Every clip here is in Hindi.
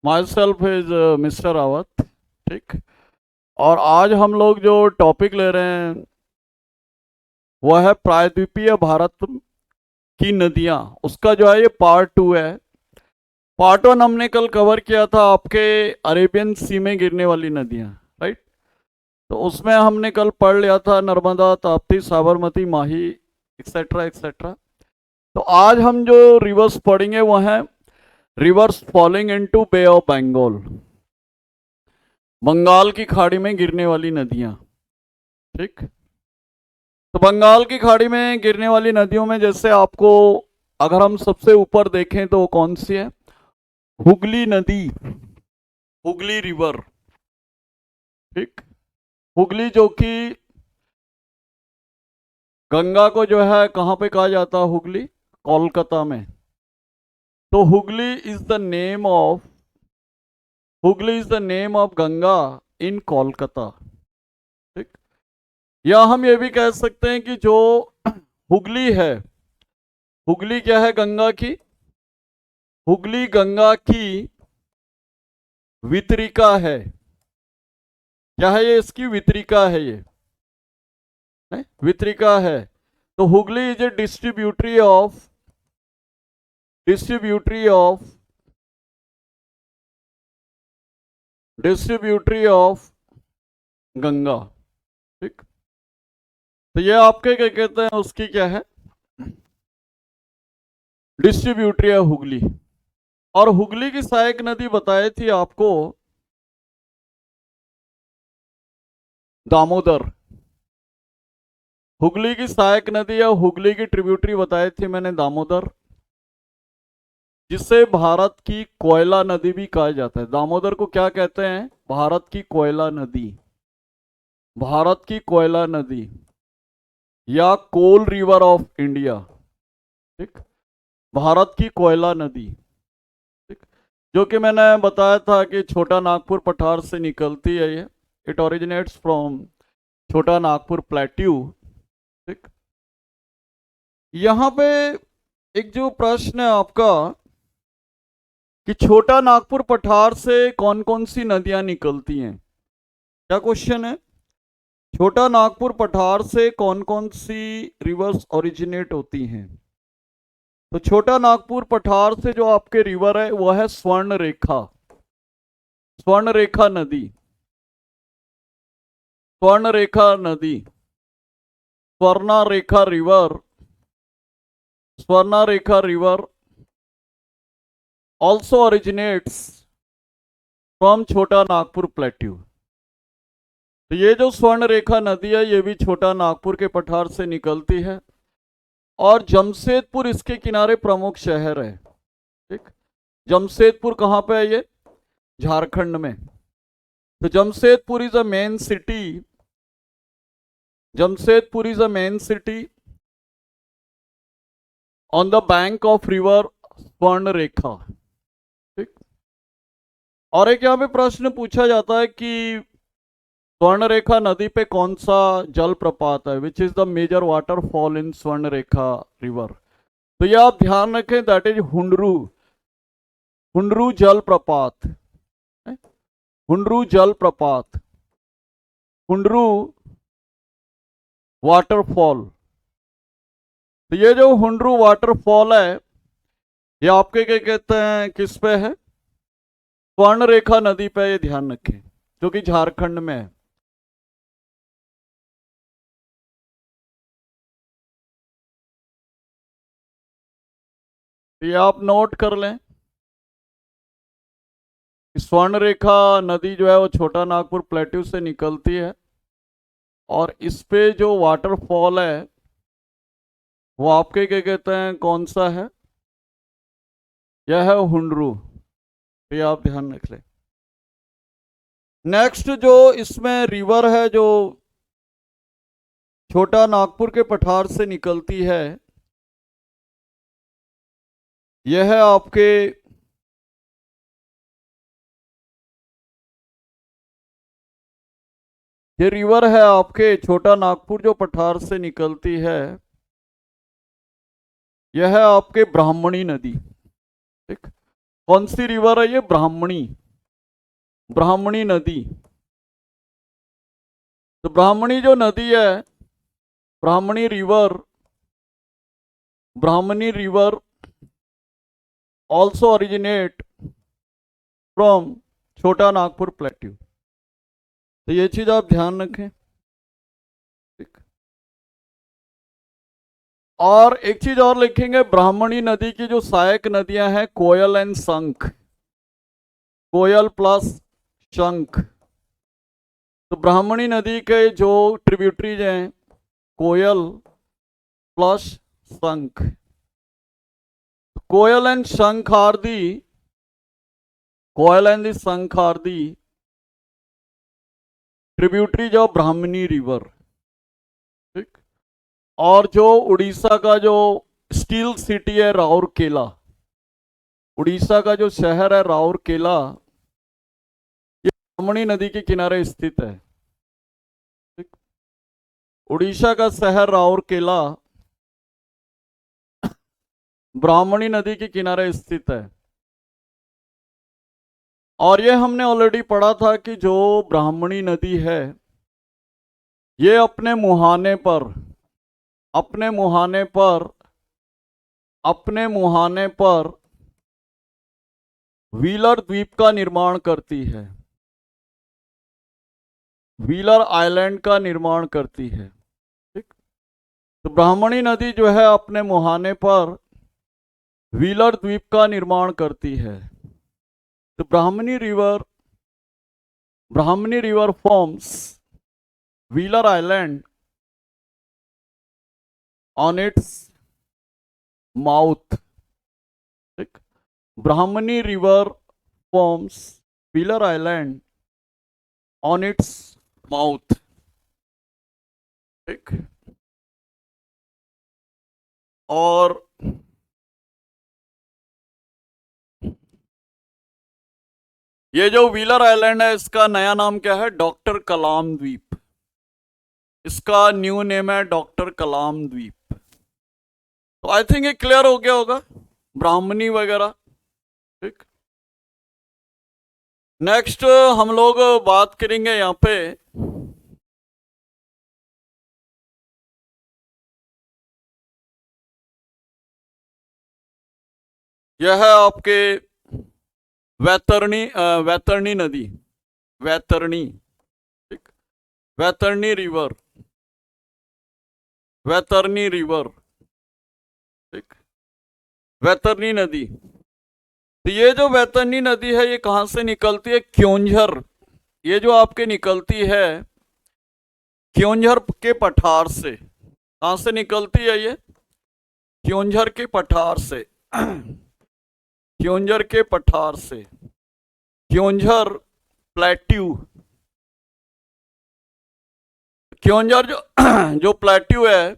My self is mister Rawat. ठीक। और आज हम लोग जो टॉपिक ले रहे हैं वह है प्रायद्वीपीय भारत की नदियां। उसका जो है ये पार्ट 2 है। पार्ट 1 हमने कल कवर किया था, आपके अरेबियन सी में गिरने वाली नदियां। राइट। तो उसमें हमने कल पढ़ लिया था नर्मदा, ताप्ती, साबरमती, माही, एक्सेट्रा एक्सेट्रा। तो आज हम जो रिवर्स पढ़ेंगे वह है rivers falling into Bay of Bengal, Bengal की खाड़ी में गिरने वाली नदियां। ठीक। तो बंगाल की खाड़ी में गिरने वाली नदियों में जैसे आपको, अगर हम सबसे ऊपर देखें तो कौन सी है? हुगली नदी, हुगली रिवर। ठीक। हुगली जो कि गंगा को जो है कहाँ पे कहा जाता है? हुगली कोलकाता में। तो Hooghly is the name of, Hooghly is the name of Ganga in Kolkata. ठीक। या हम ये भी कह सकते हैं कि जो हुगली है, हुगली क्या है? गंगा की, हुगली गंगा की वितरिका है। क्या है ये? इसकी वितरिका है ये, नहीं? वितरिका है। तो Hooghly is a distributary of, distributary of, distributary of Ganga. ठीक। तो ये आपके क्या कहते हैं, उसकी क्या है? डिस्ट्रीब्यूटरी है हुगली। और हुगली की सहायक नदी बताई थी आपको दामोदर। हुगली की सहायक नदी या हुगली की ट्रिब्यूटरी बताई थी मैंने दामोदर, जिसे भारत की कोयला नदी भी कहा जाता है। दामोदर को क्या कहते हैं? भारत की कोयला नदी, भारत की कोयला नदी या कोल रिवर ऑफ इंडिया। ठीक। भारत की कोयला नदी। ठीक। जो कि मैंने बताया था कि छोटा नागपुर पठार से निकलती है ये। It originates from Chota Nagpur plateau. ठीक। यहाँ पे एक जो प्रश्न है आपका कि छोटा नागपुर पठार से कौन कौन सी नदियां निकलती हैं, क्या क्वेश्चन है? छोटा नागपुर पठार से कौन कौन सी रिवर्स ओरिजिनेट होती हैं? तो छोटा नागपुर पठार से जो आपके रिवर है वह है स्वर्ण रेखा, स्वर्ण रेखा नदी, स्वर्ण रेखा नदी, Swarna Rekha river, Swarna Rekha river also originates from Chota Nagpur plateau. तो ये जो स्वर्ण रेखा नदी है ये भी छोटा नागपुर के पठार से निकलती है और जमशेदपुर इसके किनारे प्रमुख शहर है। ठीक। जमशेदपुर कहाँ पे है? ये झारखंड में। तो Jamshedpur is a main city, Jamshedpur is a main city on the bank of river स्वर्ण रेखा। ठीक। और एक यहाँ पे प्रश्न पूछा जाता है कि स्वर्ण रेखा नदी पे कौन सा जल प्रपात है? Which is the major waterfall in Subarnarekha river? तो ये आप ध्यान रखें, दैट इज हुंडरू, हुंडरू जल प्रपात, हुंडरू जल प्रपात, हुंडरू वाटरफॉल। तो ये जो हुंडरू वाटरफॉल है ये आपके क्या कहते हैं, किस पे है? स्वर्ण रेखा नदी पे, ये ध्यान रखें, जो कि झारखंड में है। ये आप नोट कर लें। स्वर्ण रेखा नदी जो है वो छोटा नागपुर प्लेट्यू से निकलती है और इस पे जो वाटरफॉल है वो आपके क्या कहते हैं, कौन सा है? यह है हुंडरू। ये आप ध्यान रख लें। नेक्स्ट जो इसमें रिवर है जो छोटा नागपुर के पठार से निकलती है, यह है आपके ये रिवर है आपके छोटा नागपुर जो पठार से निकलती है, यह है आपके ब्राह्मणी नदी। ठीक। कौन सी रिवर है ये? ब्राह्मणी, ब्राह्मणी नदी। तो ब्राह्मणी जो नदी है, Brahmani river, Brahmani river also originate from Chota Nagpur plateau. तो ये चीज आप ध्यान रखें। ठीक। और एक चीज और लिखेंगे, ब्राह्मणी नदी की जो सहायक नदियां हैं, कोयल एंड शंख, कोयल प्लस शंख। तो ब्राह्मणी नदी के जो ट्रिब्यूटरीज हैं, Koel plus Sankh. Koel and Sankh are the, Koel and the Sankh are the tributaries of Brahmani river. ठीक। और जो उड़ीसा का जो स्टील सिटी है राउरकेला, उड़ीसा का जो शहर है राउरकेला, ये ब्राह्मणी नदी के किनारे स्थित है। ठीक। उड़ीसा का शहर राउरकेला ब्राह्मणी नदी के किनारे स्थित है। और ये हमने ऑलरेडी पढ़ा था कि जो ब्राह्मणी नदी है, ये अपने मुहाने पर, अपने मुहाने पर, अपने मुहाने पर व्हीलर द्वीप का निर्माण करती है, व्हीलर आइलैंड का निर्माण करती है। ठीक। तो ब्राह्मणी नदी जो है अपने मुहाने पर व्हीलर द्वीप का निर्माण करती है। तो Brahmani river forms Wheeler island on its mouth. ठीक। Brahmani river forms Wheeler island on its mouth. ठीक। और ये जो व्हीलर आइलैंड है, इसका नया नाम क्या है? डॉक्टर कलाम द्वीप। इसका न्यू नेम है डॉक्टर कलाम द्वीप। तो आई थिंक ये क्लियर हो गया होगा, ब्राह्मणी वगैरह। ठीक। नेक्स्ट हम लोग बात करेंगे यहां पे यह है आपके वैतरणी, वैतरणी नदी, वैतरणी। ठीक। वैतरणी रिवर, वैतरणी रिवर। ठीक। वैतरणी नदी। तो ये जो वैतरणी नदी है, ये कहां से निकलती है? क्योंझर। ये जो आपके निकलती है क्योंझर के पठार से। कहां से निकलती है ये? क्योंझर के पठार से। क्योंझर के पठार से, क्योंझर प्लेट्यू। क्योंझर जो जो प्लेट्यू है,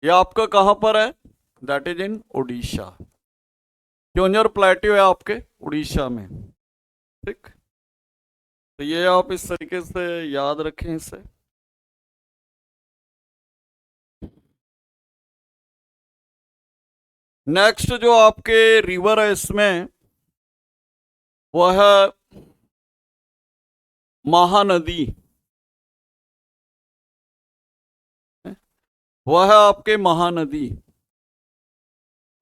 ये आपका कहां पर है? That is in Orissa. Keonjhar plateau है आपके उड़ीसा में। ठीक। तो ये आप इस तरीके से याद रखें इसे। नेक्स्ट जो आपके रिवर है इसमें, वह है महानदी। वह है आपके महानदी,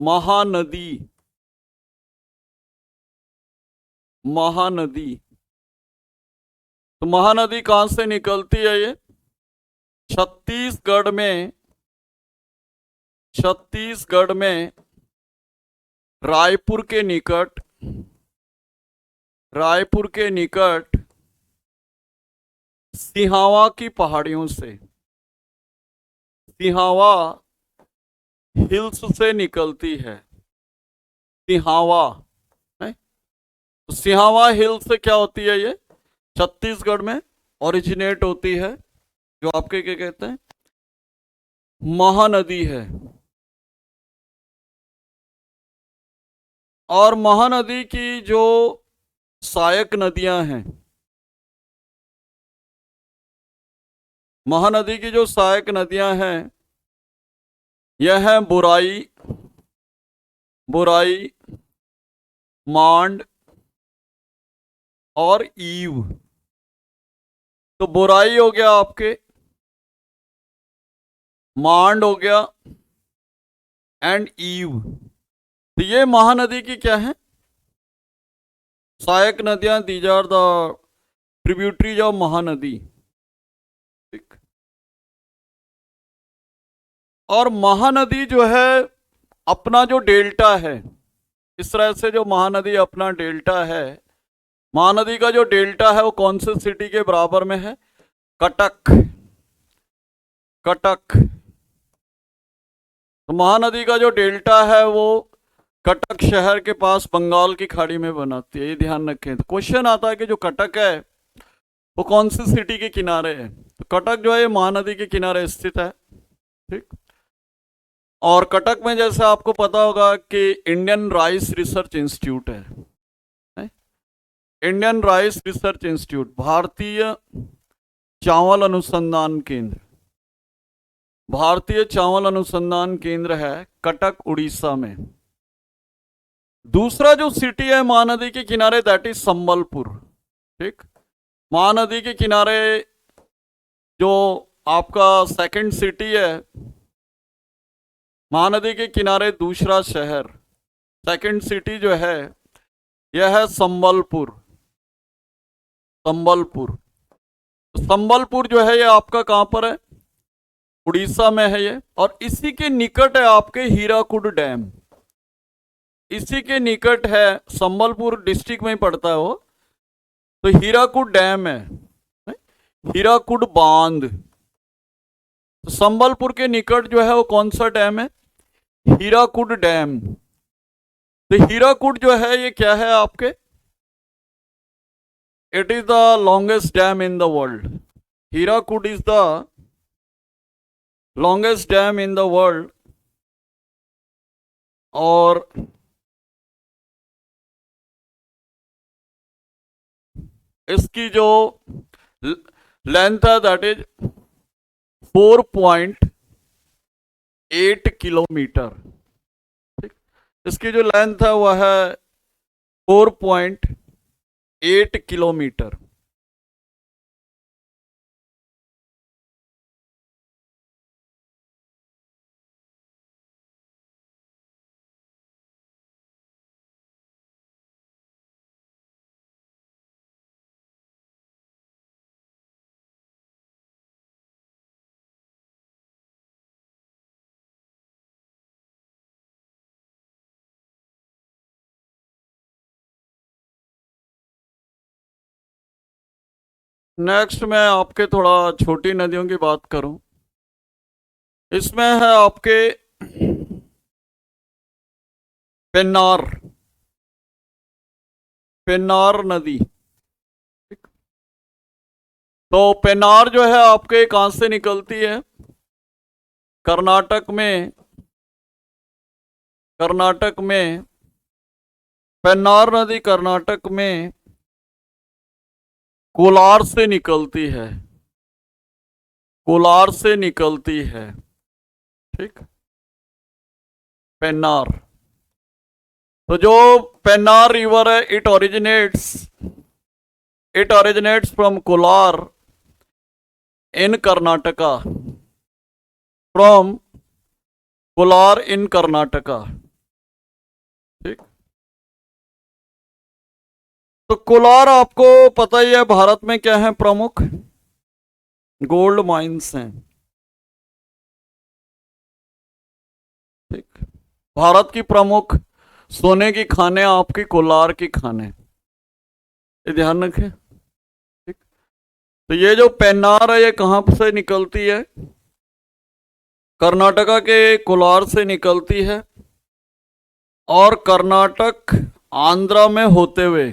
महानदी, महानदी। तो महानदी कहां से निकलती है ये? छत्तीसगढ़ में, छत्तीसगढ़ में रायपुर के निकट, रायपुर के निकट सिहावा की पहाड़ियों से, सिहावा हिल्स से निकलती है। सिहावा है? तो सिहावा हिल्स से क्या होती है ये? छत्तीसगढ़ में ओरिजिनेट होती है, जो आपके क्या कहते हैं, महानदी है। और महानदी की जो सहायक नदियां हैं, महानदी की जो सहायक नदियां हैं, यह है बुराई, बुराई, मांड और ईव। तो बुराई हो गया आपके, मांड हो गया एंड ईव। तो ये महानदी की क्या है? सहायक नदियां। These are the tributaries of Mahanadi. ठीक। और महानदी जो है अपना जो डेल्टा है, इस तरह से जो महानदी अपना डेल्टा है, महानदी का जो डेल्टा है वो कौन से सिटी के बराबर में है? कटक। कटक। तो महानदी का जो डेल्टा है वो कटक शहर के पास बंगाल की खाड़ी में बनाती है, ये ध्यान रखें। तो क्वेश्चन आता है कि जो कटक है वो कौन सी सिटी के किनारे है? तो कटक जो है ये महानदी के किनारे स्थित है। ठीक। और कटक में जैसे आपको पता होगा कि इंडियन राइस रिसर्च इंस्टीट्यूट है, इंडियन राइस रिसर्च इंस्टीट्यूट, भारतीय चावल अनुसंधान केंद्र, भारतीय चावल अनुसंधान केंद्र है कटक उड़ीसा में। दूसरा जो सिटी है महानदी के किनारे दैट इज संबलपुर। ठीक। महानदी के किनारे जो आपका सेकंड सिटी है, महानदी के किनारे दूसरा शहर, सेकंड सिटी जो है यह है संबलपुर। संबलपुर। संबलपुर जो है ये आपका कहां पर है? उड़ीसा में है ये। और इसी के निकट है आपके हीराकुड डैम, इसी के निकट है, संबलपुर डिस्ट्रिक्ट में ही पड़ता है वो। तो हीराकुड डैम है, हीराकुड बांध। तो संबलपुर के निकट जो है वो कौन सा डैम है? हीराकुड डैम। तो हीराकुड जो है ये क्या है आपके? It is the longest dam in the world. Hirakud is the longest dam in the world. और इसकी जो लेंथ है दैट इज 4.8 किलोमीटर। ठीक। इसकी जो लेंथ है वह है 4.8 किलोमीटर। नेक्स्ट मैं आपके थोड़ा छोटी नदियों की बात करूं। इसमें है आपके पेन्नार, पेन्नार नदी। तो पेन्नार जो है आपके कहां से निकलती है? कर्नाटक में, कर्नाटक में पेन्नार नदी कर्नाटक में कोलार से निकलती है, कोलार से निकलती है। ठीक। पेन्नार। तो जो पेन्नार रिवर है it originates from Kolar in Karnataka, from Kolar in Karnataka. ठीक। तो कोलार आपको पता ही है भारत में क्या है प्रमुख? गोल्ड माइंस हैं। ठीक। भारत की प्रमुख सोने की खाने आपकी कोलार की खाने, ये ध्यान रखें। ठीक। तो ये जो पेन्नार है ये कहां से निकलती है? कर्नाटका के कोलार से निकलती है और कर्नाटक आंध्रा में होते हुए,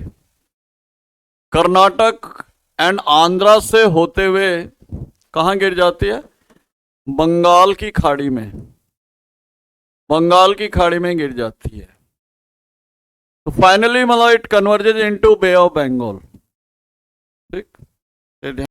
कर्नाटक एंड आंध्रा से होते हुए कहां गिर जाती है? बंगाल की खाड़ी में, बंगाल की खाड़ी में गिर जाती है। तो फाइनली मतलब it converges into Bay of Bengal. ठीक।